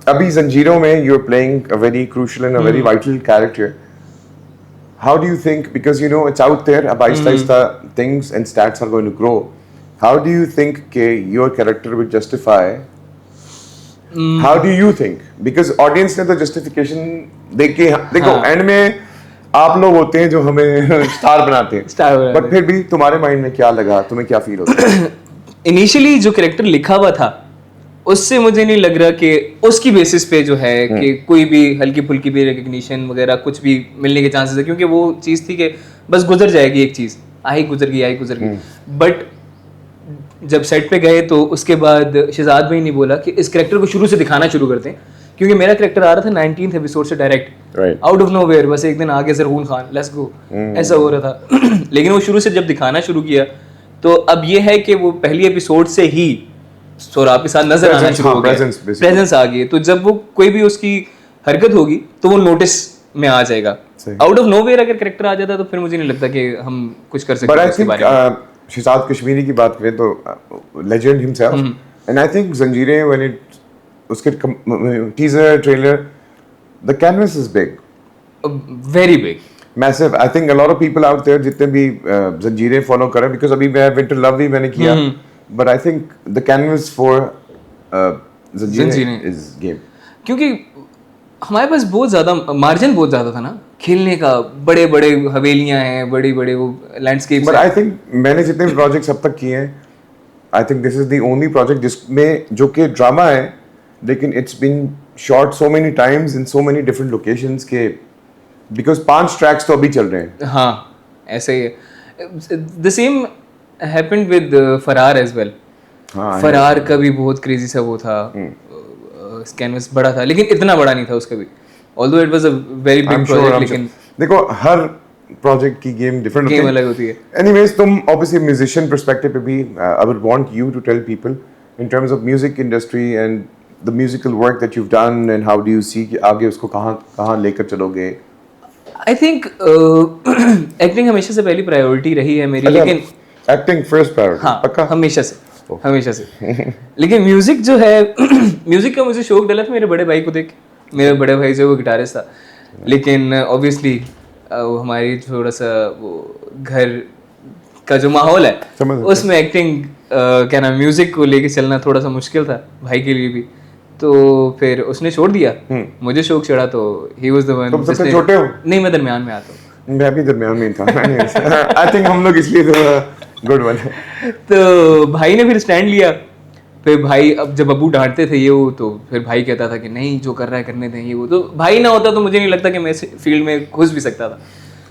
अभी जंजीरों में you're playing a very crucial and a very vital character. How do you think, because you know it's out there, अब आहिस्ता things and stats are going to grow. How do you think कि your character will justify? How do you think? Because audience ने तो justification देख के देखो end में आप लोग होते हैं जो हमें स्टार बनाते हैं, बट फिर भी तुम्हारे माइंड में क्या लगा, तुम्हें क्या फील होता है? इनिशियली जो कैरेक्टर लिखा हुआ था उससे मुझे नहीं लग रहा कि उसकी बेसिस पे जो है कि कोई भी हल्की फुल्की भी रिकग्निशन वगैरह कुछ भी मिलने के चांसेस है, क्योंकि वो चीज़ थी कि बस गुजर जाएगी एक चीज़, आई गुजर गई। बट जब सेट पे गए तो उसके बाद शहजाद भाई ने बोला कि इस कैरेक्टर को शुरू से दिखाना शुरू करते हैं, क्योंकि मेरा कैरेक्टर आ रहा था 19th एपिसोड से डायरेक्ट आउट ऑफ नोवेयर, बस एक दिन आगे ज़रहून खान लेट्स गो ऐसा हो रहा था। लेकिन वो शुरू से जब दिखाना शुरू किया तो अब ये है कि वो पहली एपिसोड से ही सोहराब के साथ नजर आना शुरू हो गया, प्रेजेंस आ गई। तो जब वो कोई भी उसकी हरकत होगी तो वो नोटिस में आ जाएगा। आउट ऑफ नोवेयर अगर कैरेक्टर आ जाता तो फिर मुझे नहीं लगता कि हम कुछ कर सकते उसके बारे में। शहजाद कश्मीरी की बात करें तो legend himself, and I think जंजीरें व्हेन इट उसके teaser trailer the canvas is big, very big, massive. I think a lot of people out there जितने भी जंजीरें फॉलो कर रहे हैं, बिकॉज़ अभी मैं विंटर लव भी मैंने किया, but I think the canvas for जंजीरें इज गेम, क्योंकि हमारे पास बहुत ज़्यादा मार्जिन बहुत ज़्यादा था ना खेलने का, बड़े बड़े हवेलियां हैं, बड़े बड़े वो लैंडस्केप्स। बट आई थिंक मैंने जितने भी प्रोजेक्ट्स अब तक किए हैं, I think this is the only project जिसमें जो कि ड्रामा है लेकिन it's been shot so many times in so many different locations के, बिकॉज 5 ट्रैक्स तो अभी चल रहे हैं। हाँ ऐसे ही है। The same happened with Farar as well. Farar का भी बहुत क्रेजी सा वो था, कैनवस बड़ा था लेकिन इतना बड़ा नहीं था उसका भी, although it was a very big project. लेकिन देखो हर प्रोजेक्ट की गेम डिफरेंट गेम अलग होती है। एनीवेज तुम ऑब्वियसली म्यूजिशियन पर्सपेक्टिव पे भी I would want you to tell people in terms of music industry and the musical work that you have done and how do you see कि आगे उसको कहाँ लेकर चलोगे। आई थिंक एक्टिंग हमेशा से पहली प्रायोरिटी रही है मेरी, लेकिन एक्टिंग फर्स्ट प्रायोरिटी। हाँ, पक्का हमेशा से लेकिन म्यूजिक जो है म्यूजिक का मुझे शौक डला था मेरे बड़े भाई को देख। मेरे बड़े भाई जो वो गिटारिस्ट था, लेकिन ऑब्वियसली हमारी थोड़ा सा वो घर का जो माहौल है उसमें एक्टिंग क्या नाम म्यूजिक को लेके चलना थोड़ा सा मुश्किल था भाई के लिए भी, तो फिर उसने छोड़ दिया। मुझे शौक चढ़ा तो ही वाज द वन। तुम सबसे छोटे हो? नहीं, मैं दरमियान में आता हूँ। मैं भी दरमियान में था। आई थिंक हम लोग इसलिए तो गुड वन। तो भाई ने फिर स्टैंड लिया। फिर भाई अब जब अबू डांटते थे ये वो, तो फिर भाई कहता था कि नहीं जो कर रहा है करने दें ये वो। तो भाई ना होता तो मुझे नहीं लगता कि मैं इस फील्ड में घुस भी सकता था।